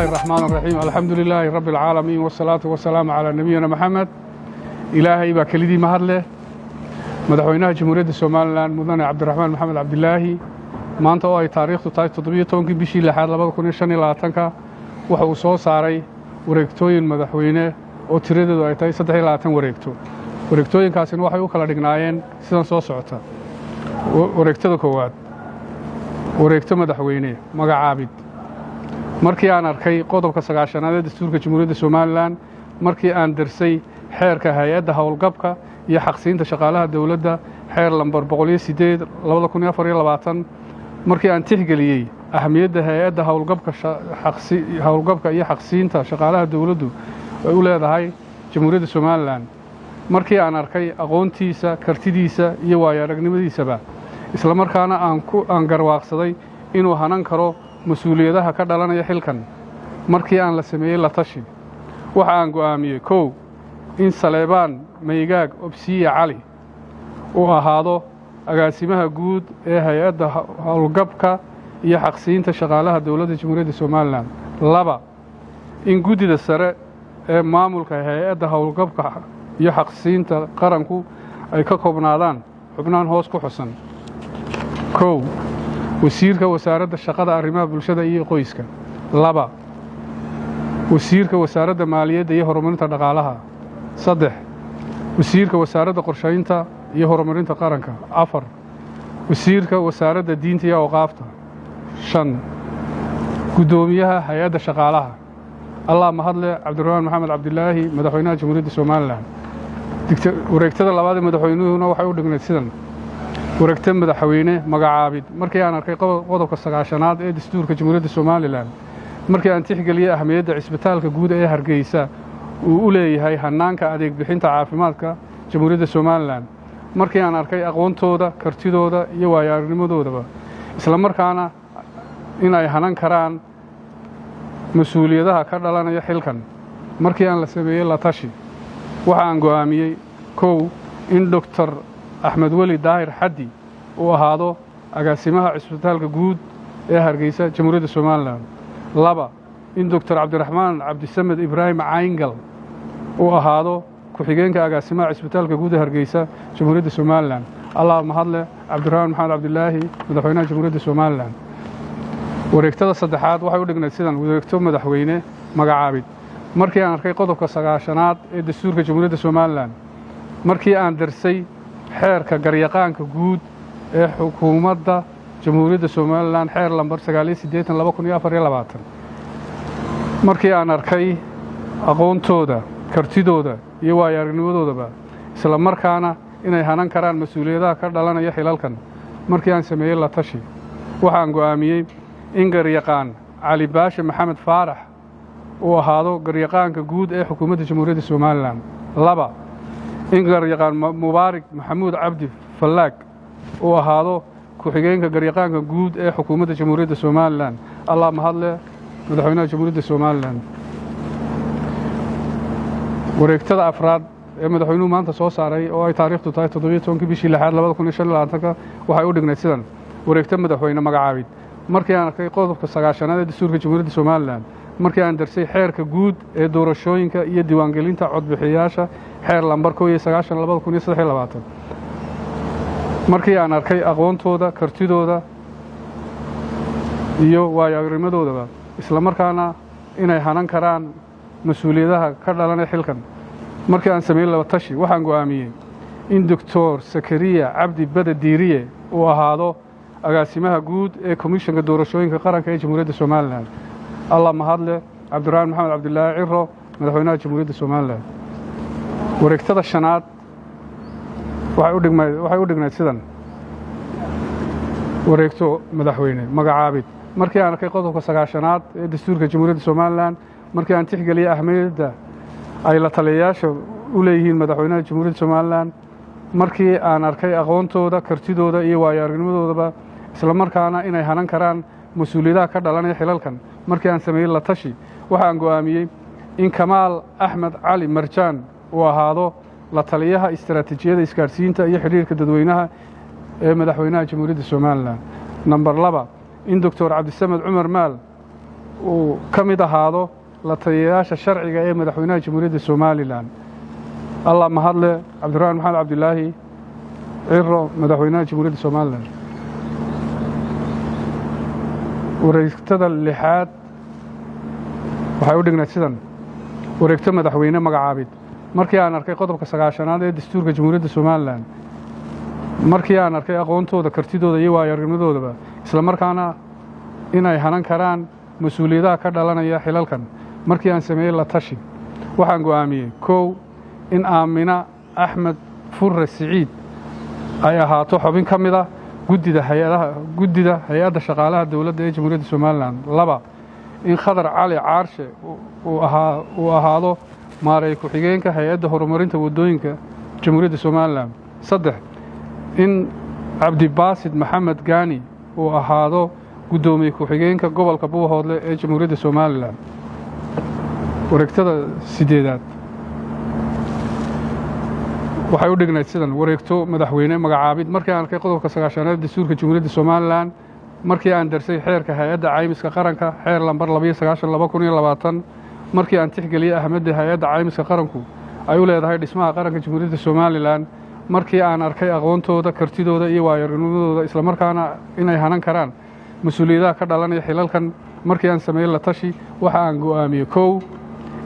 الله الرحمن الرحيم الحمد لله رب العالمين والصلاة والسلام على نبينا محمد إلهي باكليدي مهدله مدحوينها جمهورية الصوماليلاند مدن عبد الرحمن محمد عبد الله maanta oo ay taariikhdu tahay 17 bishii 6 2025 waxa uu soo saaray wareegtooyin madaxweyne oo tiradeedu ay tahay 23 wareegto wareegtooyinkaasina waxay u kala dhignaayeen sidan soo socota wareegtada koowaad wareegto madaxweyne magacaabid markii aan arkay qodobka 9aad ee dastuurka Jamhuuriyadda Soomaaliland markii aan darsay xeerka hay'adda hawlgabka iyo xaqsiinta shaqaalaha dawladda xeer lambar 108 2024 markii aan tixgeliyay ahmiyadda hay'adda hawlgabka iyo xaqsiinta shaqaalaha dawladdu ay u leedahay Jamhuuriyadda Soomaaliland markii aan arkay aqoontiisa kartidiisa iyo waayo-aragnimadiisaba isla markaana aan garwaaqsaday inuu hanan karo mas'uuliyadaha ka dhalanaya xilkan markii aan la sameeyay la tashi waxa aan go'aamiyay in Saleebaan Maygaag Obsiya Cali uu ahaado agaasimaha guud ee hay'adda hawlgabka iyo xaqsiinta shaqaalaha dawladda Jamhuuriyadda Soomaaliland 2 in guddida sare ee maamulka hay'adda hawlgabka iyo xaqsiinta qaranku ay ka koobnaadaan xubnaan hoos ku xusan 1 wasiirka wasaaradda shaqada arrimaha bulshada iyo qoyska 2 wasiirka wasaaradda maaliyadda iyo horumarinta dhaqaalaha 3 wasiirka wasaaradda qorshaynta iyo horumarinta qaranka 4 wasiirka wasaaradda diinta iyo awqaafta 5 gudoomiyaha hay'adda shaqaalaha Allah mahadle Cabdirahmaan Maxamed Cabdilaahi madaxweynaha Jamhuuriyadda Soomaaliland wareegtada labaad ee madaxweynuhuna waxay u dhignayd sidan wareegtada madaxweyne magacaabid markii aan arkay qodobka 9aad ee dastuurka Jamhuuriyadda Soomaaliland markii aan tixgeliyay ahmiyadda cisbitaalka guud ee Hargeysa uu u leeyahay hanaanka adeeg bixinta caafimaadka Jamhuuriyadda Soomaaliland markii aan arkay aqoontooda kartidooda iyo waayo-aragnimadoodaba isla markaana in ay hanan karaan mas'uuliyadaha ka dhalanaya xilkan markii aan la sameeyay la tashi waxa aan go'aamiyay in Dr. Axmed Weli Daahir Xaddi uu ahaado agaasimaha cisbitaalka guud ee Hargeysa Jamhuuriyadda Soomaaliland 2 in Dr. Cabdiraxmaan Cabdisamed Ibraahim Cayngal uu ahaado ku-xigeenka agaasimaha cisbitaalka guud ee Hargeysa Jamhuuriyadda Soomaaliland Allah mahadle Cabdirahmaan Maxamed Cabdilaahi madaxweynaha Jamhuuriyadda Soomaaliland wareegtada saddexaad waxay u dhignayd sidan wareegto madaxweyne magacaabid markii aan arkay qodobka 9aad ee dastuurka Jamhuuriyadda Soomaaliland markii aan darsay xeerka garyaqaanka guud ee xukuumadda Jamhuuriyadda Soomaaliland xeer lambar 982 markii aan arkay aqoontooda kartidooda iyo waayo-aragnimadoodaba isla markaana inay hanan karaan mas'uuliyadaha ka dhalanaya xilalkan markii aan sameeyay la tashi waxa aan go'aamiyay in garyaqaan Cali Baashe Maxamed Faarax uu ahaado garyaqaanka guud ee xukuumadda Jamhuuriyadda Soomaaliland 2 in garyaqaan Mubaarak Maxamuud Cabdi Fallaag uu ahaado ku-xigeenka garyaqaanka guud ee xukuumadda Jamhuuriyadda Soomaaliland Allah mahadle madaxweynaha Jamhuuriyadda Soomaaliland wareegtada afraad ee madaxweynuhu maanta soo saaray oo ay taariikhdu tahay 17 bishii 6 2025 waxay u dhignayd sidan wareegtada madaxweyne magacaabid markii aan arkay qodobka 9aad ee dastuurka Jamhuuriyadda Soomaaliland markii aan darsay xeerka guud ee doorashooyinka iyo diiwaangelinta codbixiyayaasha xeer lambar 2023 markii aan arkay aqoontooda kartidooda iyo waayo-aragnimadoodaba isla markaana inay hanan karaan mas'uuliyadaha ka dhalanaya xilkan markii aan sameeyay la tashi waxaan go'aamiyay in Dr. Sakariya Cabdi Bada Diiriye uu ahaado agaasimaha guud ee komishanka doorashooyinka qaranka ee Jamhuuriyadda Soomaaliland Allah mahadle Cabdirahmaan Maxamed Cabdilaahi Ciro madaxweynaha Jamhuuriyadda Soomaaliland wareegtada 5aad waxay u dhignayd sidan wareegto madaxweyne magacaabid markii aan arkay qodobka 9aad ee dastuurka Jamhuuriyadda Soomaaliland markii aan tixgeliyay ahmiyadda ay la taliyayaasha u leeyihiin madaxweynaha Jamhuuriyadda Soomaaliland markii aan arkay aqoontooda kartidooda iyo waayo-aragnimadoodaba isla markaana inay hanan karaan mas'uuliyadaha ka dhalanaya xilalkan markii aan sameeyay la tashi waxa aan go'aamiyay in Kamaal Axmed Cali Marjaan uu ahaado la taliyaha istiraatiijiyadda isgaarsiinta iyo xiriirka dadweynaha ee madaxweynaha Jamhuuriyadda Soomaaliland number 2 in Dr. Cabdisamed Cumar Maal uu ka mid ahaado la taliyayaasha sharciga ee madaxweynaha jamhuuriyadda somalilan. allah mahadle cabdiraxmaan maxamed cabdilaahi ciro madaxweynaha jamhuuriyadda somalilan. wareegtada lixaad waxay u dhignayd sidan: wareegto madaxweyne magacaabid. markii aan arkay qodobka 9aad ee dastuurka jamhuuriyadda somalilan, markii aan arkay aqoontooda, kartidooda iyo waayo-aragnimadoodaba, isla markaana inay hanan karaan mas-uuliyadaha ka dhalanaya xilalkan, markii aan sameeyey la tashi, waxaan go'aamiyey: kow, in Aamina Axmed Furre Siciid ay ahaato xubin ka mid ah guddida hay-adda shaqaalaha dowladda ee jamhuuriyadda somalilan. laba, in Khadar Cali Caarshe uu ahaado maareey ku-xigeenka hay-adda horumarinta waddooyinka jamhuuriyadda somalilan. saddex, in Cabdibaasid Maxamed Gaani uu ahaado guddoomiye ku-xigeenka gobolka Buuhoodle ee jamhuuriyadda somalilan. wareegtada 8aad waxay u dhignayd sidan: wareegto madaxweyne magacaabid. markii aan arkay qodobka 9aad dastuurka jamhuuriyadda somalilan, markii aan darsay xeerka hay-adda caymiska qaranka xeer lambar 292/2020, markii aan tixgeliyey ahmiyadda hay-adda caymiska qaranku ay u leedahay dhismaha qaranka jamhuuriyadda somalilan, markii aan arkay aqoontooda, kartidooda iyo waayo-aragnimadooda, isla markaana inay hanan karaan mas-uuliyadaha ka dhalanaya xilalkan, markii aan sameeyey la tashi, waxa aan go'aamiyey: kow,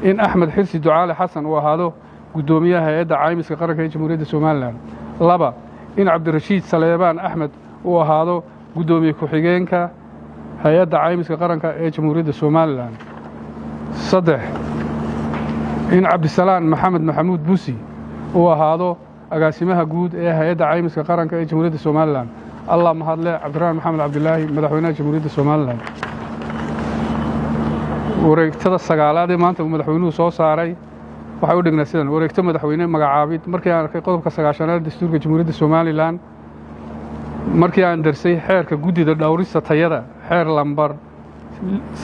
in Axmed Xirsi Ducaale Xasan uu ahaado guddoomiyaha hay-adda caymiska qaranka ee jamhuuriyadda somalilan. laba, in Cabdirashiid Saleebaan Axmed uu ahaado guddoomiye ku-xigeenka hay-adda caymiska qaranka ee jamhuuriyadda somalilan. saddex, in Cabdisalaan Maxamed Maxamuud Busi uu ahaado agaasimaha guud ee hay-adda caymiska qaranka ee jamhuuriyadda somalilan. allah mahadle cabdiraxmaan maxamed cabdilaahi madaxweynaha jamhuuriyadda somalilan. wareegtada 9aad ee maanta uu madaxweynuhu soo saaray waxay u dhignaa sidan: wareegto madaxweyne magacaabid. markii aan arkay qodobka 9aad dastuurka jamhuuriyadda somalilan, markii aan darsay xeerka guddida dhowrista tayada xeer lambar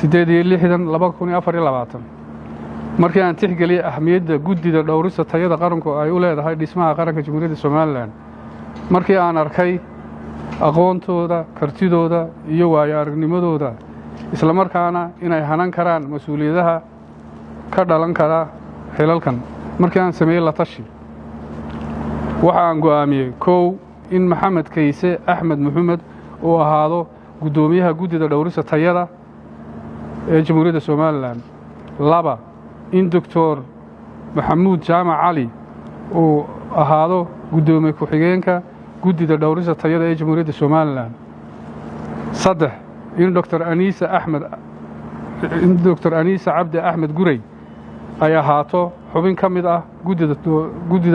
68/2024, markii aan tixgeliyey ahmiyadda guddida dhowrista tayada qaranku ay u leedahay dhismaha qaranka jamhuuriyadda somalilan, markii aan arkay aqoontooda, kartidooda iyo waayo-aragnimadooda, isla markaana inay hanan karaan mas-uuliyadaha ka dhalan kara xilalkan, markii aan sameeyey la tashi, waxa aan go'aamiyey: kow, in Maxamed Kayse Axmed Maxamed uu ahaado guddoomiyaha guddida dhowrista tayada ee jamhuuriyadda somalilan. laba, in Doctor Maxamuud Jaamac Cali uu ahaado guddoomiye ku-xigeenka guddida dhowrista tayada ee jamhuuriyadda somalilan. saddex, in Doctor Aniisa Cabdi Axmed Gurey ay ahaato xubin ka mid ah guddida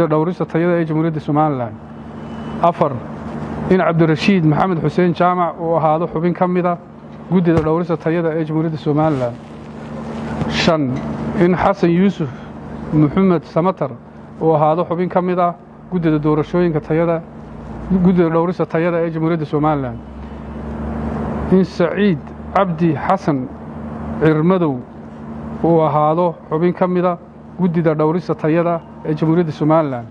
dhowrista tayada ee jamhuuriyadda somalilan. afar, in Cabdirashiid Maxamed Xuseen Jaamac uu ahaado xubin ka mid ah guddida dhowrista tayada ee jamhuuriyadda somalilan. shan, in Xasan Yuusuf Maxamed Samatar uu ahaado xubin ka mid ah guddida doorashooyinka tayada guddida dhowrista tayada ee jamhuuriyadda somalilan. in Saciid Cabdi Xasan Cirmadow uu ahaado xubin ka mida guddida dhowrista tayada ee jamhuuriyadda somalilan.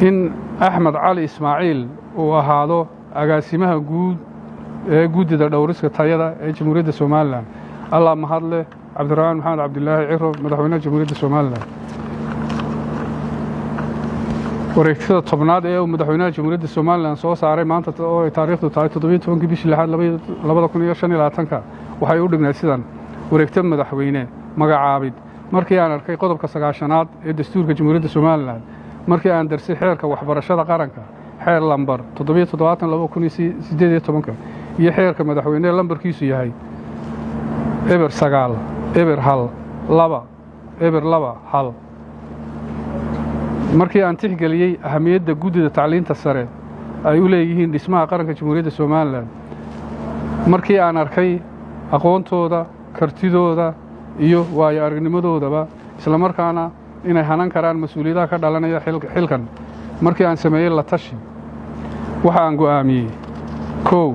in Axmed Cali Ismaaciil uu ahaado agaasimaha guud ee guddida dhowrista tayada ee jamhuuriyadda somalilan. allah mahadle cabdiraxmaan maxamed cabdilaahi ciro madaxweynaha jamhuuriyadda somalilan. wareegtada 10aad ee uu madaxweynaha jamhuuriyadda somalilan soo saaray maanta oo ay taariikhdu tahay 17 bishii 6 2025 waxay u dhignayd sidan: wareegto madaxweyne magacaabid. markii aan arkay qodobka 9aad ee dastuurka jamhuuriyadda somalilan, markii aan darsay xeerka waxbarashada qaranka xeer lambar 7/2018 iyo xeerka madaxweyne lambarkiisu yahay eber 9 markii aan tixgeliyey ahamiyadda guddida tacliinta sare ay u leeyihiin dhismaha qaranka jamhuuriyadda somalilan, markii aan arkay aqoontooda, kartidooda iyo waayo-aragnimadoodaba, isla markaana inay hanan karaan mas-uuliyadaha ka dhalanaya xilkan, markii aan sameeyey la tashi, waxa aan go'aamiyey: kow,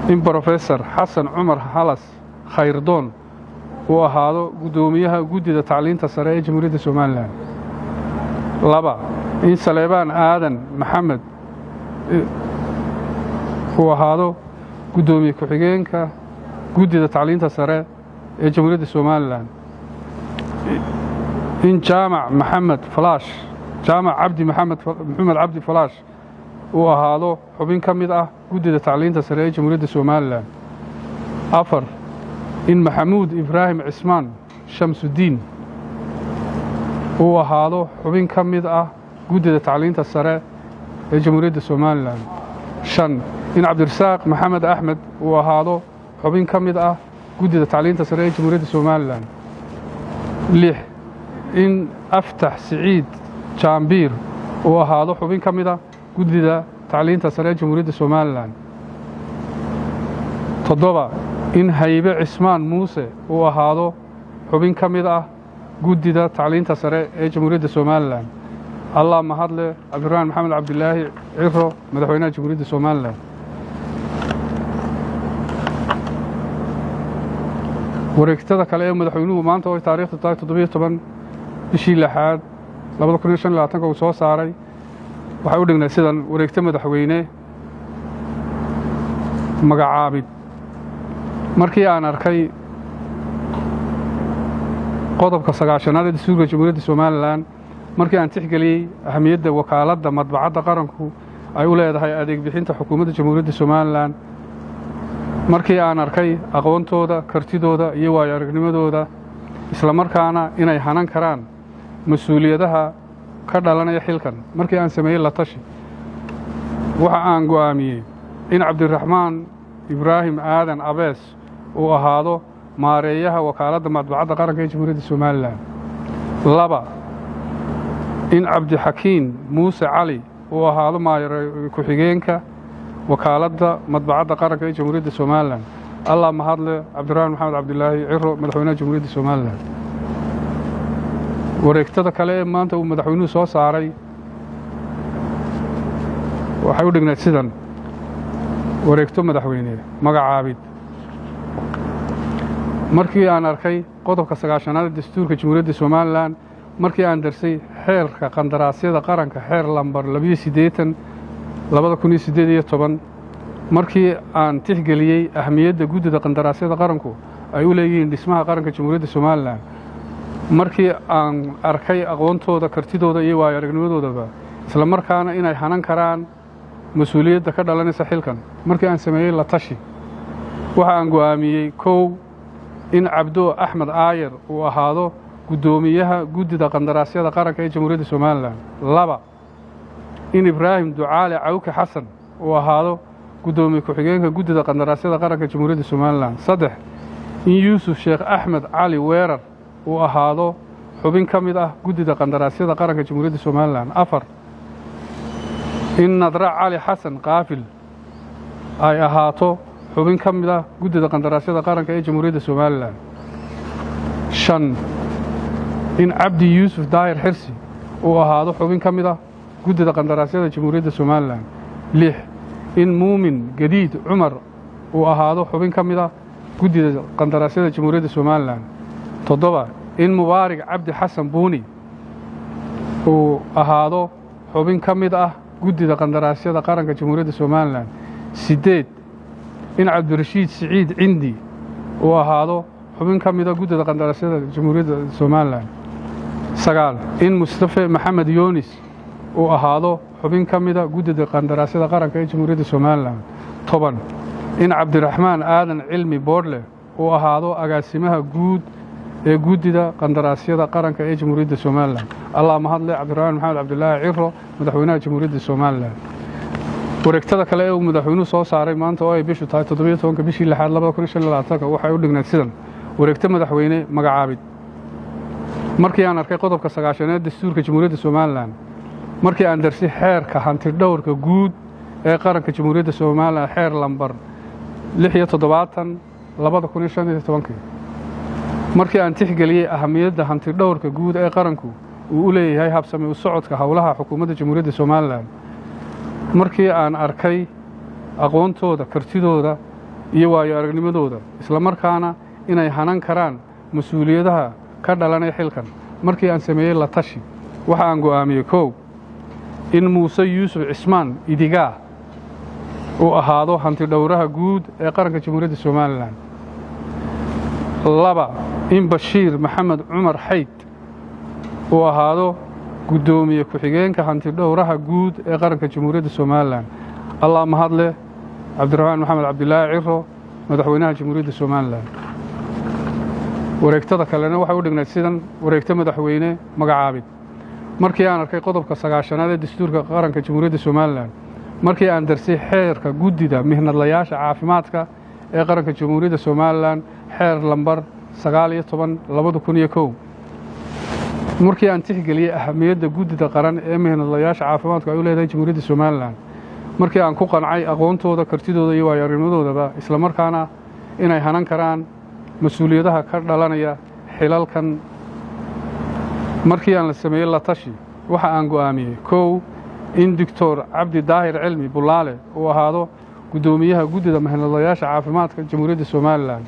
in Brofesor Xasan Cumar Halas Khayrdoon uu ahaado guddoomiyaha guddida tacliinta sare ee jamhuuriyadda somalilan. laba, in Saleebaan Aadan Maxamed uu ahaado guddoomiye ku-xigeenka guddida tacliinta sare ee jamhuuriyadda somalilan in jaamac maxamed cabdi falaash uu ahaado xubin ka mid ah guddida tacliinta sare ee jamhuuriyadda somalilan 4 in maxamuud ibraahim cismaan shamsudiin uu ahaado xubin ka mid ah guddida tacliinta sare ee jamhuuriyadda somalilan 5 in cabdirasaaq maxamed axmed uu ahaado xubin ka mid ah guddida tacliinta sare ee jamhuuriyadda somalilan 6 in aftax siciid jaambiir uu ahaado xubin ka mid ah guddida tacliinta sare ee jamhuuriyadda somalilan 7 in haybe cismaan muuse uu ahaado xubin ka mid ah guddida tacliinta sare ee jamhuuriyadda somalilan allah mahadle cabdiraxmaan maxamed cabdilaahi ciro madaxweynaha jamhuuriyadda somalilan wareegtada kale ee madaxweynuhu maanta oo taariikhdu tahay 17 bishii 6aad 2025 uu soo saaray waxay u dhignay sidan wareegta madaxweyne magacaabid markii aan arkay qodobka 9aad ee dastuurka jamhuuriyadda somalilan markii aan tixgeliyey ahamiyadda wakaaladda madbacadda qaranku ay u leedahay adeeg bixinta xukuumadda jamhuuriyadda somalilan markii aan arkay aqoontooda kartidooda iyo waayo aragnimadooda isla markaana inay hanan karaan mas-uuliyadaha ka dhalanaya xilkan markii aan sameeyey la tashi waxa aan go'aamiyey in cabdiraxmaan ibraahim aadan abees uu ahaado maareeyaha wakaaladda madbacadda qaranka ee jamhuuriyadda somalilan 2 in cabdixakiin muuse cali uu ahaado ku-xigeenka wakaaladda madbacadda qaranka ee jamhuuriyadda somalilan allah mahadle cabdiraxmaan maxamed cabdilaahi ciro madaxweynaha jamhuuriyadda somalilan wareegtada kale ee maanta uu madaxweynuhu soo saaray waxay u dhignayd sidan wareegto madaxweyne magacaabid markii aan arkay qodobka 9aad ee dastuurka jamhuuriyadda somalilan markii aan darsay xeerka qandaraasyada qaranka xeer lambar 2018 markii aan tixgeliyey ahamiyadda guddida qandaraasyada qaranku ay u leeyihiin dhismaha qaranka jamhuuriyadda somalilan markii aan arkay aqoontooda kartidooda iyo waayo aragnimadoodaba isla markaana inay hanan karaan mas-uuliyadda ka dhalanaysa xilkan markii aan sameeyey la tashi waxa aan go'aamiyey 1 in cabdo axmed aayar uu ahaado guddoomiyaha guddida qandaraasyada qaranka ee jamhuuriyadda somalilan 2 in ibraahim ducaale cawke xasan uu ahaado guddoomiye ku-xigeenka guddida qandaraasyada qaranka jamhuuriyadda somalilan 3 in yuusuf sheekh axmed cali weerar uu ahaado xubin ka mid ah guddida qandaraasyada qaranka jamhuuriyadda somalilan 4 in nadra cali xasan qaafil ay ahaato xubin ka mid ah guddida qandaraasyada qaranka ee jamhuuriyadda somalilan 5 in cabdi yuusuf daahir xirsi uu ahaado xubin ka mid ah guddida qandaraasyada jamhuuriyadda somalilan 6 in muumin gadiid cumar uu ahaado xubin ka mid ah guddida qandaraasyada jamhuuriyadda somalilan 7 in mubaarig cabdi xasan buuni uu ahaado xubin ka mid ah guddida qandaraasyada qaranka jamhuuriyadda somalilan 8 in cabdirashiid siciid cindi uu ahaado xubin ka mid ah guddida qandaraasyada jamhuuriyadda somalilan 9 in mustafe maxamed yoonis uu ahaado xubin ka mid ah guddida qandaraasyada qaranka ee jamhuuriyadda somalilan 10 in cabdiraxmaan aadan cilmi boodle uu ahaado agaasimaha guud ee guddida qandaraasyada qaranka ee jamhuuriyadda somalilan allah mahadle cabdiraxmaan maxamed cabdilaahi ciro madaxweynaha jamhuuriyadda somalilan wareegtada kale ee uu madaxweynuhu soo saaray maanta oo ay bishu tahay 17 bishii 6aad 2025 waxay u dhignayd sidan wareegto madaxweyne magacaabid markii aan arkay qodobka 9aad dastuurka jamhuuriyadda somalilan markii aan darsay xeerka hantidhowrka guud ee qaranka jamhuuriyadda somalilan xeer lambar 76/2015 markii aan tixgeliyey ahamiyadda hantidhowrka guud ee qaranku uu u leeyahay habsami u socodka howlaha xukuumadda jamhuuriyadda somalilan markii aan arkay aqoontooda kartidooda iyo waayo aragnimadooda isla markaana inay hanan karaan mas-uuliyadaha ka dhalanaya xilkan markii aan sameeyey la tashi waxa aan go'aamiyey 1 in muuse yuusuf cismaan idigaa uu ahaado hantidhowraha guud ee qaranka jamhuuriyadda somalilan laba in Bashiir Maxamed Cumar Xayd uu ahaado gudoomiye ku-xigeenka hantidhowraha guud ee qaranka Jamhuuriyadda Soomaaliland. Allah mahadle Cabdiraxmaan Maxamed Cabdilaahi Ciro madaxweynaha Jamhuuriyadda Soomaaliland. wareegtada kalena waxay u dhignayd sidan wareegta madaxweyne magacaabid. markii aan arkay qodobka 9aad ee dastuurka qaranka Jamhuuriyadda Soomaaliland, markii aan darsay xeerka guddida mihnadlayaasha caafimaadka ee qaranka Jamhuuriyadda Soomaaliland xeer lambar 19/2001, markii aan tixgeliyay ahamiyadda guddida qaran ee mihnadlayaasha caafimaadka ay u leedahay Jamhuuriyadda Soomaaliland, markii aan ku qancay aqoontooda, kartidooda iyo waayo-aragnimadoodaba, isla markaana inay hanan karaan mas'uuliyadaha ka dhalanaya xilalkan, markii aan la sameeyey la tashi, waxa aan go'aamiyey 1 in Dr. Cabdi Daahir Cilmi Bulaale uu ahaado gudoomiyaha guddida mihnadlayaasha caafimaadka Jamhuuriyadda Soomaaliland.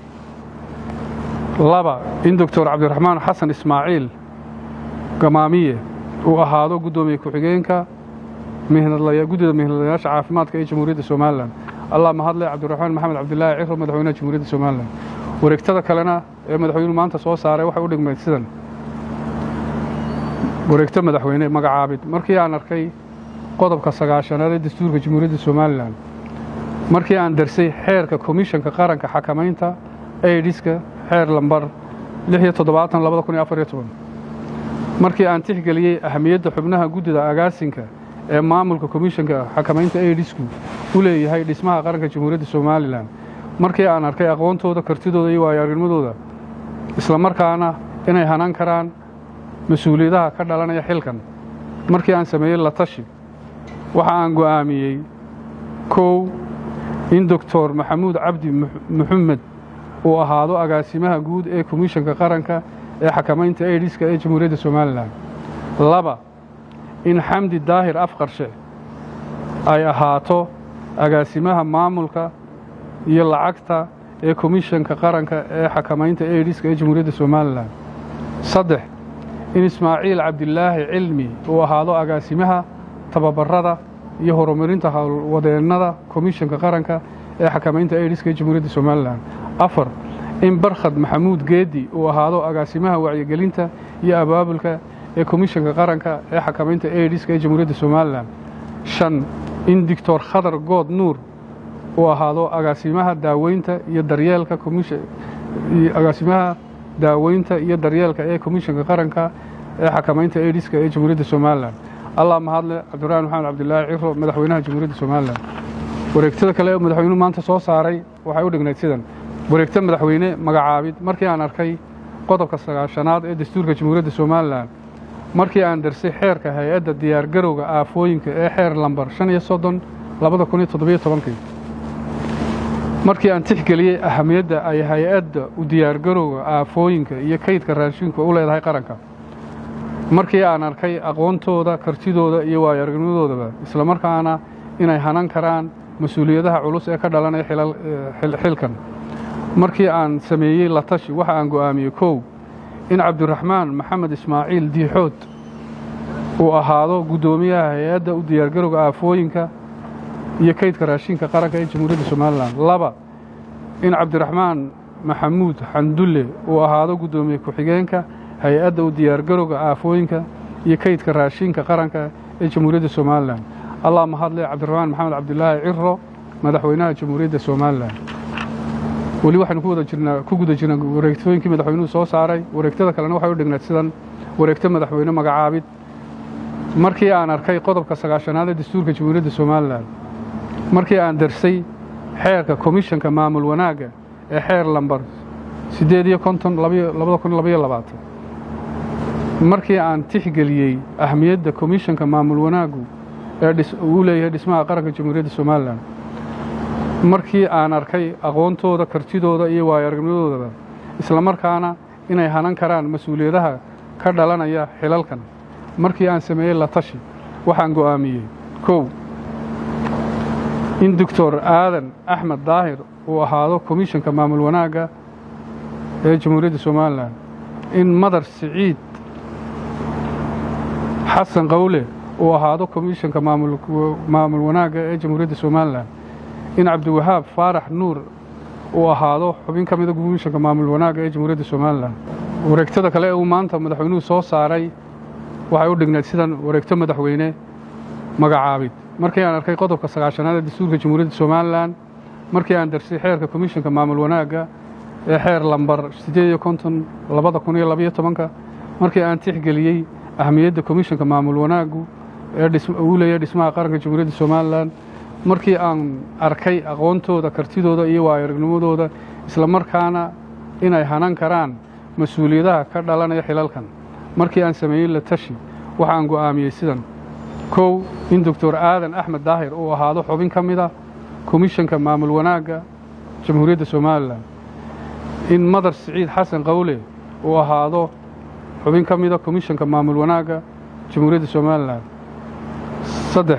2 in Dr. Cabdiraxmaan Xasan Ismaaciil Gamaamiye uu ahaado gudoomiye ku-xigeenka guddida mihnadlayaasha caafimaadka ee Jamhuuriyadda Soomaaliland. Allah mahadle Cabdiraxmaan Maxamed Cabdilaahi Ciro madaxweynaha Jamhuuriyadda Soomaaliland. wareegtada kalena ee madaxweynuhu maanta soo saaray waxay u dhigmayd sidan wareegta madaxweyne magacaabid. markii aan arkay qodobka 9aad ee dastuurka Jamhuuriyadda Soomaaliland, markii aan darsay xeerka komishanka qaranka xakamaynta AIDS-ka xeer lambar 76/2014, markii aan tixgeliyey ahamiyadda xubnaha guddida agaasinka ee maamulka komishanka xakamaynta AIDS-ku u leeyahay dhismaha qaranka Jamhuuriyadda Soomaaliland, markii aan arkay aqoontooda, kartidooda iyo waayo-aragnimadooda, isla markaana inay hanan karaan mas'uuliyadaha ka dhalanaya xilkan, markii aan sameeyey la tashi, waxa aan go'aamiyey 1 in Dr. Maxamuud Cabdi Maxamed uu ahaado agaasimaha guud ee komishanka qaranka ee xakamaynta AIDS-ka ee Jamhuuriyadda Soomaaliland. 2 in Xamdi Daahir Afqarshe ay ahaato agaasimaha maamulka iyo lacagta ee komishanka qaranka ee xakamaynta AIDS-ka ee Jamhuuriyadda Soomaaliland. 3 in Ismaaciil Cabdilaahi Cilmi uu ahaado agaasimaha tababarada iyo horumarinta howlwadeennada komishanka qaranka ee xakamaynta AIDS-ka ee Jamhuuriyadda Soomaaliland. 4 in Barkhad Maxamuud Geedi uu ahaado agaasimaha wacyigelinta iyo abaabulka ee komishanka qaranka ee xakamaynta AIDS-ka ee Jamhuuriyadda Soomaaliland. 5 in Dr. Khadar Good Nuur uu ahaado agaasimaha daaweynta iyo daryeelka ee komishanka qaranka ee xakamaynta AIDS-ka ee Jamhuuriyadda Soomaaliland. Allah mahadle Cabdiraxmaan Maxamed Cabdilaahi Ciro madaxweynaha Jamhuuriyadda Soomaaliland. wareegtada kale ee madaxweynuhu maanta soo saaray waxay u dhignayd sidan wareegta madaxweyne magacaabid. markii aan arkay qodobka 9aad ee dastuurka Jamhuuriyadda Soomaaliland, markii aan darsay xeerka hay'adda diyaargarowga aafooyinka ee xeer lambar 35/2017, markii aan tixgeliyey ahamiyadda ay hay'adda u diyaargarowga aafooyinka iyo kaydka raashinka u leedahay qaranka, markii aan arkay aqoontooda, kartidooda iyo waayo-aragnimadoodaba, isla markaana inay hanan karaan mas'uuliyadaha culus ee ka dhalanaya xilkan, markii aan sameeyey la tashi, waxa aan go'aamiyey 1 in Cabdiraxmaan Maxamed Ismaaciil Diixood uu ahaado gudoomiyaha hay'adda u diyaargarowga aafooyinka iyo kaydka raashinka qaranka ee Jamhuuriyadda Soomaaliland. 2 in Cabdiraxmaan Maxamuud Xandulle uu ahaado gudoomiye ku-xigeenka hay'adda u diyaargarowga aafooyinka iyo kaydka raashinka qaranka ee Jamhuuriyadda Soomaaliland. Allah mahadle Cabdiraxmaan Maxamed Cabdilaahi Ciro madaxweynaha Jamhuuriyadda Soomaaliland. weli waxaan ku guda jirnaa wareegtooyinkii madaxweynuhu soo saaray. wareegtada kalena waxay u dhignayd sidan wareegta madaxweyne magacaabid. markii aan arkay qodobka 9aad ee dastuurka Jamhuuriyadda Soomaaliland, markii aan darsay xeerka komishanka maamul wanaagga ee xeer lambar 58/2022, markii aan tixgeliyey ahamiyadda komishanka maamul wanaaggu ee uu leeyahay dhismaha qaranka Jamhuuriyadda Soomaaliland, markii aan arkay aqoontooda, kartidooda iyo waayo-aragnimadoodaba, isla markaana inay hanan karaan mas'uuliyadaha ka dhalanaya xilalkan, markii aan sameeyey la tashi, waxaan go'aamiyey 1 in Dr. Aadan Axmed Daahir uu ahaado komishanka maamul wanaagga ee Jamhuuriyadda Soomaaliland, in Madar Siciid Xasan Qawle uu ahaado komishanka maamul wanaagga ee Jamhuuriyadda Somaliland in Cabdiwahaab Faarax Nuur uu ahaado xubin ka mid ah gumishanka maamul wanaagga ee Jamhuuriyadda Soomaaliland. Wareegtada kale uu maanta madaxweynuhu soo saaray waxay u dhignayd sidan: wareegto madaxweyne magacaabid. Markii aan arkay qodobka 9aad ee dastuurka Jamhuuriyadda Soomaaliland, markii aan darsay xeerka komishanka maamul wanaagga ee xeer lambar 58/2012, markii aan tixgeliyey ahmiyadda komishanka maamul wanaaggu ee uu leeyahay dhismaha qaranka Jamhuuriyadda Soomaaliland, markii aan arkay aqoontooda, kartidooda iyo waayo-aragnimadooda, isla markaana inay hanan karaan mas'uuliyadaha ka dhalanaya xilalkan, markii aan sameeyey la tashi, waxaan go'aamiyey sidan: 1. in Dr. Aadan Axmed Daahir uu ahaado xubin ka mid ah komishanka maamul wanaagga Jamhuuriyadda Soomaaliland; in Madar Siciid Xasan Qawle uu ahaado xubin ka mid ah komishanka maamul wanaagga Jamhuuriyadda Soomaaliland; 3.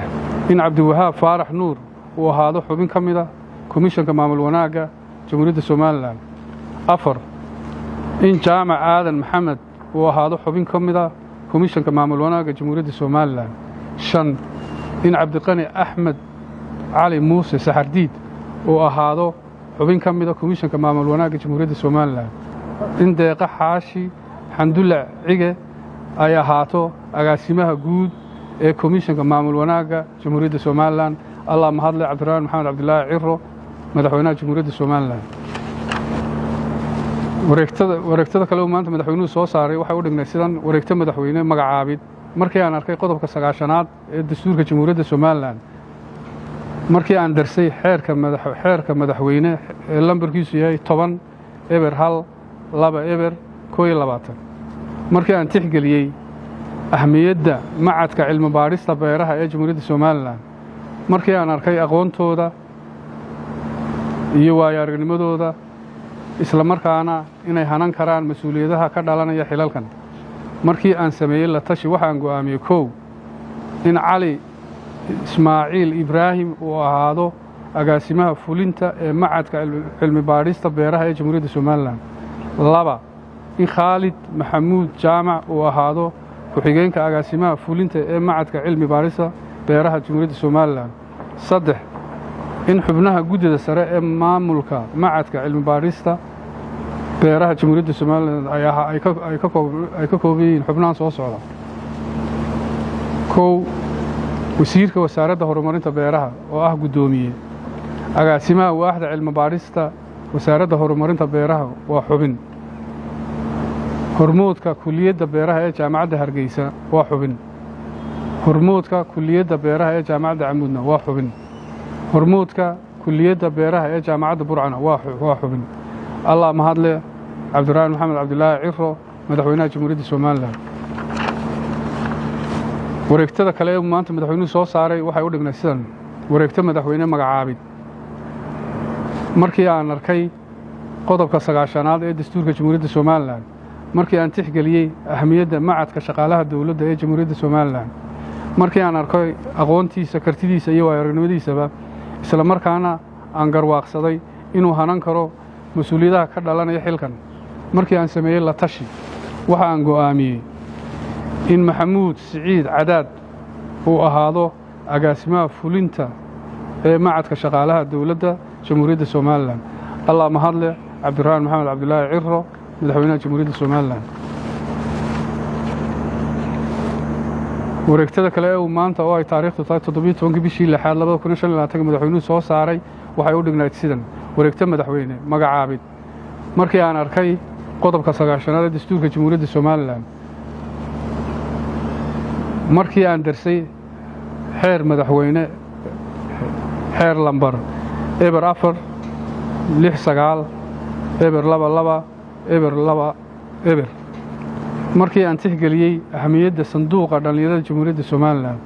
in Cabdiwahaab Faarax Nuur uu ahaado xubin ka mid ah komishanka maamul wanaagga Jamhuuriyadda Soomaaliland; 4. in Jaamac Aadan Maxamed uu ahaado xubin ka mid ah komishanka maamul wanaagga Jamhuuriyadda Soomaaliland; 5. in Cabdiqani Axmed Cali Muuse Saxardiid uu ahaado xubin ka mid ah komishanka maamul wanaagga Jamhuuriyadda Soomaaliland; in Deeqa Xaashi Xandulle Cige ay ahaato agaasimaha guud ee komishanka maamul wanaagga Jamhuuriyadda Soomaaliland. Allah mahadle Cabdiraxmaan Maxamed Cabdilaahi Ciro, madaxweynaha Jamhuuriyadda Soomaaliland. wareegtada kale uu maanta madaxweynuhu soo saaray waxay u dhignayd sidan: wareegto madaxweyne magacaabid. Markii aan arkay qodobka 9aad ee dastuurka Jamhuuriyadda Soomaaliland, markii aan darsay xeerka madaxweyne ee lambarkiisu yahay 10/1/2/21, markii aan tixgeliyey ahmiyadda macadka cilmi baadhista beeraha ee Jamhuuriyadda Soomaaliland, markii aan arkay aqoontooda iyo waayo-aragnimadooda, isla markaana inay hanan karaan mas'uuliyadaha ka dhalanaya xilalkan, markii aan sameeyey la tashi, waxaan go'aamiyey: 1. in Cali Ismaaciil Ibraahim uu ahaado agaasimaha fulinta ee macadka cilmi baadhista beeraha ee Jamhuuriyadda Soomaaliland; 2. in Khaalid Maxamuud Jaamac uu ahaado ku-xigeenka agaasimaha fulinta ee macadka cilmi baadhista beeraha Jamhuuriyadda Soomaaliland; 3. in xubnaha guddida sare ee maamulka macadka cilmi baadhista beeraha Jamhuuriyadda Soomaaliland ay ka kooban yihiin xubnahan soo socda: 1. wasiirka wasaaradda horumarinta beeraha oo ah guddoomiye; agaasimaha waaxda cilmi baadhista wasaaradda horumarinta beeraha waa xubin; hormoodka kulliyadda beeraha ee jaamacadda Hargeysa waa xubin; hormoodka kulliyadda beeraha ee jaamacadda Camuudna waa xubin; hormoodka kulliyadda beeraha ee jaamacadda Burcana waa xubin. Allah mahadle Cabdiraxmaan Maxamed Cabdilaahi Ciro, madaxweynaha Jamhuuriyadda Soomaaliland. wareegtada kale ee maanta madaxweynuhu soo saaray waxay u dhignayd sidan: wareegto madaxweyne magacaabid. Markii aan arkay qodobka 9aad ee dastuurka Jamhuuriyadda Soomaaliland, markii aan tixgeliyey ahmiyadda macadka shaqaalaha dawladda ee Jamhuuriyadda Soomaaliland, markii aan arkay aqoontiisa, kartidiisa iyo waayo-aragnimadiisaba, isla markaana aan garwaaqsaday inuu hanan karo mas'uuliyadaha ka dhalanaya xilkan, markii aan sameeyey la tashi, waxa aan go'aamiyey in Maxamuud Siciid Cadaad uu ahaado agaasimaha fulinta ee macadka shaqaalaha dawladda Jamhuuriyadda Soomaaliland. Allah mahadle Cabdiraxmaan Maxamed Cabdilaahi Ciro, madaxweynaha Jamhuuriyadda Soomaaliland. wareegtada kale ee maanta oo ay taariikhdu tahay 17 bishii 6aad 2025 madaxweynuhu soo saaray waxay u dhignayd sidan: wareegto madaxweyne magacaabid. Markii aan arkay qodobka 9aad ee dastuurka Jamhuuriyadda Soomaaliland, markii aan darsay xeer madaxweyne xeer lambar 4/69/22/2/, markii aan tixgeliyey ahmiyadda sanduuqa dhallinyarada Jamhuuriyadda Soomaaliland,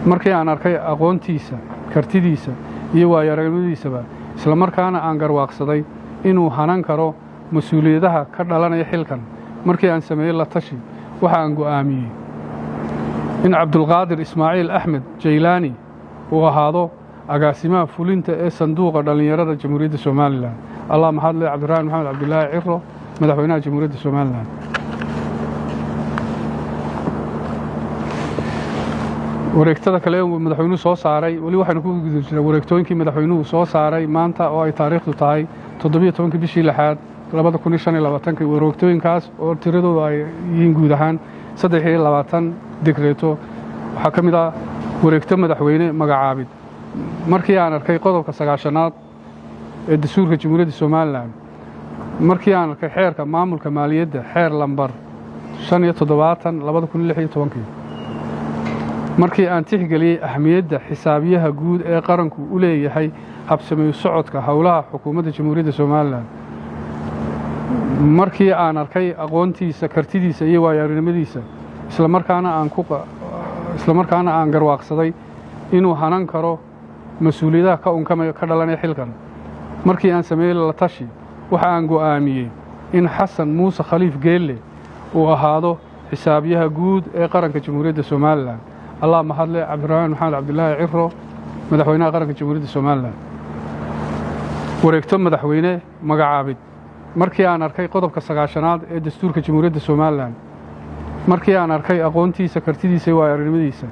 markii aan arkay aqoontiisa, kartidiisa iyo waayo-aragnimadiisaba, isla markaana aan garwaaqsaday inuu hanan karo mas'uuliyadaha ka dhalanaya xilkan, markii aan sameeyey la tashi, waxa aan go'aamiyey in Cabdulqaadir Ismaaciil Axmed Jaylaani uu ahaado agaasimaha fulinta ee sanduuqa dhallinyarada Jamhuuriyadda Soomaaliland. Allah mahadle Cabdiraxmaan Maxamed Cabdilaahi Ciro, madaxweynaha Jamhuuriyadda Soomaaliland. wareegtada kale ee madaxweynuhu soo saaray wali waxaanu ku guda jirnaa wareegtooyinkii madaxweynuhu soo saaray maanta oo ay taariikhdu tahay 17 bishii lixaad 2025 wareegtooyinkaas oo tiradoodu ay yihiin guud ahaan 23 dekreeto waxaa ka mid ah wareegto madaxweyne magacaabid markii aan arkay qodobka 9aad ee dastuurka Jamhuuriyadda Soomaaliland markii aan arkay xeerka maamulka maaliyadda xeer lambar 75/2016 markii aan tixgeliyay ahmiyadda xisaabiyaha guud ee qaranku u leeyahay habsami socodka howlaha xukuumadda Jamhuuriyadda Soomaaliland markii aan arkay aqoontiisa kartidiisa iyo waayo-aragnimadiisa isla markaana aan garwaaqsaday inuu hanan karo mas'uuliyadaha ka dhalanaya xilkan markii aan sameeyay la tashi waxa aan go'aamiyay in Xasan Muuse Khaliif Geelle uu ahaado xisaabiyaha guud ee qaranka Jamhuuriyadda Soomaaliland Allah mahadle Cabdiraxmaan Maxamed Cabdilaahi Ciro madaxweynaha qaranka Jamhuuriyadda Soomaaliland wareegto madaxweyne magacaabid markii aan arkay qodobka 9aad ee dastuurka Jamhuuriyadda Soomaaliland markii aan arkay aqoontiisa kartidiisa iyo waayo-aragnimadiisa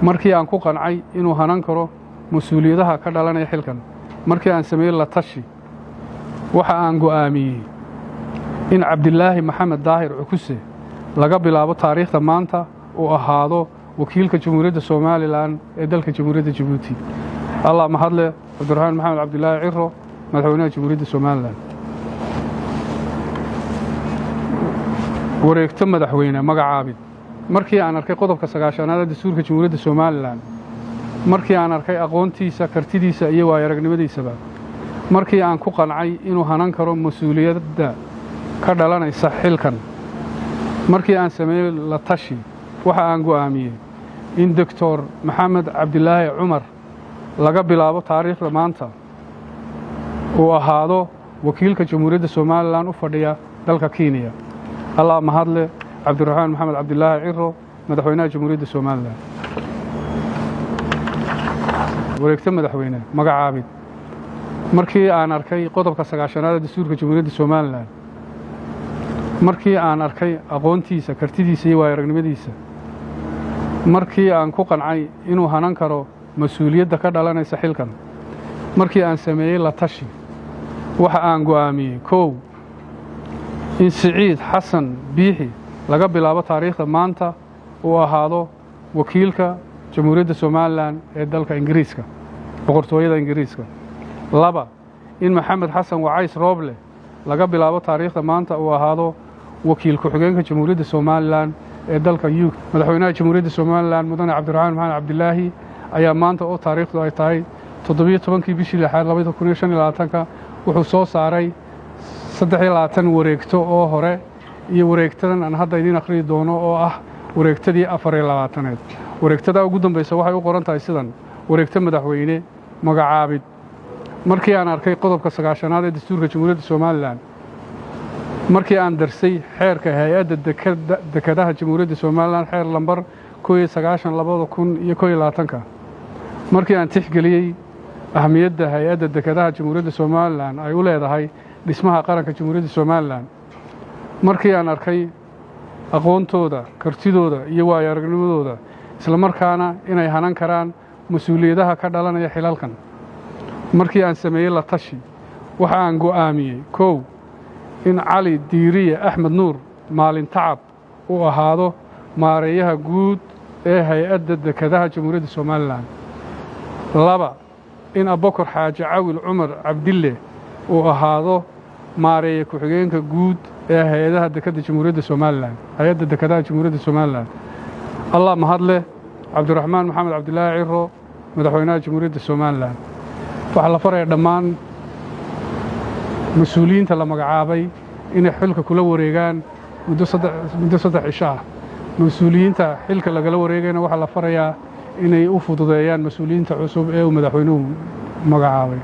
markii aan ku qancay inuu hanan karo mas'uuliyadaha ka dhalanaya xilkan markii aan sameeyay la tashi waxa aan go'aamiyay in Cabdilaahi Maxamed Daahir Cukuse laga bilaabo taariikhda maanta uu ahaado wakiilka Jamhuuriyadda Soomaaliland ee dalka Jamhuuriyadda Djibouti Allah mahadle Cabdiraxmaan Maxamed Cabdilaahi Ciro madaxweynaha Jamhuuriyadda Soomaaliland wareegto madaxweyne magacaabid markii aan arkay qodobka 9aad ee dastuurka Jamhuuriyadda Soomaaliland markii aan arkay aqoontiisa kartidiisa iyo waayo-aragnimadiisa markii aan ku qancay inuu hanan karo mas'uuliyadda ka dhalanaysa xilkan markii aan sameeyay la tashi waxa aan go'aamiyay in Dr. Maxamed Cabdilaahi Cumar laga bilaabo taariikhda maanta uu ahaado wakiilka Jamhuuriyadda Soomaaliland u fadhiya dalka Kenya Allah mahadle Cabdiraxmaan Maxamed Cabdilaahi Ciro madaxweynaha Jamhuuriyadda Soomaaliland wareegto madaxweyne magacaabid markii aan arkay qodobka 9aad ee dastuurka Jamhuuriyadda Soomaaliland markii aan arkay aqoontiisa kartidiisa iyo waayo-aragnimadiisa markii aan ku qancay inuu hanan karo mas'uuliyadda ka dhalanaysa xilkan markii aan sameeyay la tashi waxa aan go'aamiyay in Siciid Xasan Biixi laga bilaabo taariikhda maanta uu ahaado wakiilka Jamhuuriyadda Soomaaliland ee dalka Ingiriiska boqortooyada Ingiriiska 2 in Maxamed Xasan Wacays Rooble laga bilaabo taariikhda maanta uu ahaado wakiil ku-xigeenka Jamhuuriyadda Soomaaliland ee dalka UK madaxweynaha Jamhuuriyadda Soomaaliland mudane Cabdiraxmaan Maxamed Cabdilaahi ayaa maanta oo taariikhdu ay tahay 17 bishii lixaad 2025 wuxuu soo saaray 23 wareegto oo hore iyo wareegtadan aan hadda idin akhriyo doono oo ah wareegtadii 24aad wareegtada ugu dambaysa waxay u qoran tahay sidan wareegto madaxweyne magacaabid markii aan arkay qodobka 9aad ee dastuurka Jamhuuriyadda Soomaaliland markii aan darsay xeerka hay'adda dekedaha Jamhuuriyadda Soomaaliland xeer lambar 19/2021 markii aan tixgeliyay ahmiyadda hay'adda dekedaha Jamhuuriyadda Soomaaliland ay u leedahay dhismaha qaranka Jamhuuriyadda Soomaaliland markii aan arkay aqoontooda kartidooda iyo waayo-aragnimadooda isla markaana inay hanan karaan mas'uuliyadaha ka dhalanaya xilalkan markii aan sameeyay la tashi waxa aan go'aamiyay in Cali Diiriye Axmed Nuur maalin tacab uu ahaado maareeyaha guud ee hay'adda dekedaha Jamhuuriyadda Soomaaliland 2 in Abubakar Xaaji Cawil Cumar Cabdille uu ahaado maareeya ku-xigeenka guud ee hay'adaha dekedda Jamhuuriyadda Soomaaliland hay'adda dekedaha Jamhuuriyadda Soomaaliland Allah mahadle Cabdiraxmaan Maxamed Cabdilaahi Ciro madaxweynaha Jamhuuriyadda Soomaaliland waxa la faray dhammaan mas'uuliyiinta la magacaabay inay xilka kula wareegaan muddo 3 cisho ah mas'uuliyiinta xilka lagala wareegayna waxa la farayaa inay u fududeeyaan mas'uuliyiinta cusub ee uu madaxweynuhu magacaabay